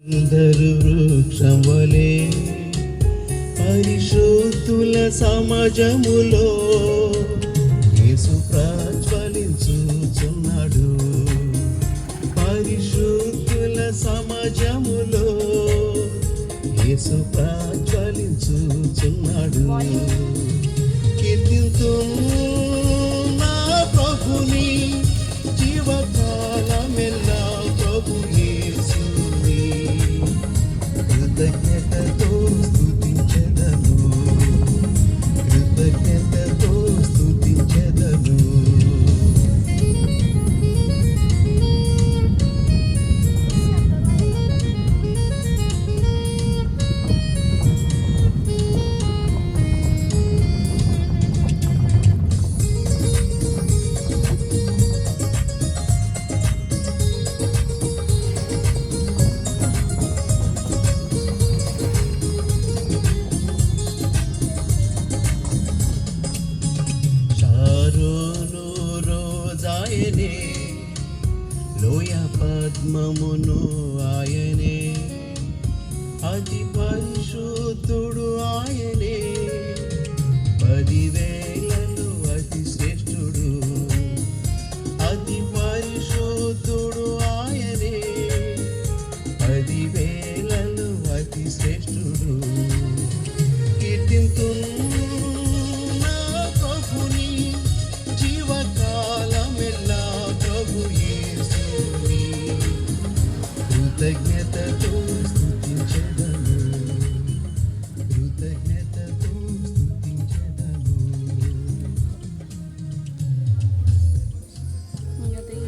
అందరు వృక్షం వలె పరిశుద్ధుల సమాజములో యేసు ప్రజ్వలించుచున్నాడు. పరిశుద్ధుల సమాజములో యేసు ప్రజ్వలించుచున్నాడు. కీర్తింతుము నా ప్రభుని జీవకాలమెల్లా ప్రభు యేసుని కృతజ్ఞతతో స్తుతించెదను, కృతజ్ఞతతో స్తుతించెదను. షారోను రోజాయనే, లోయ పద్మమును ఆయనే, అతి పరిశుద్ధుడు ఆయనే, 10,000లలో అతి శ్రేష్ఠుడు. అతి పరిశుద్ధుడు ఆయనే, 10,000లలో అతి శ్రేష్ఠుడు. కీర్తింతును నా ప్రభుని జీవకాలమెల్లా ప్రభు యేసుని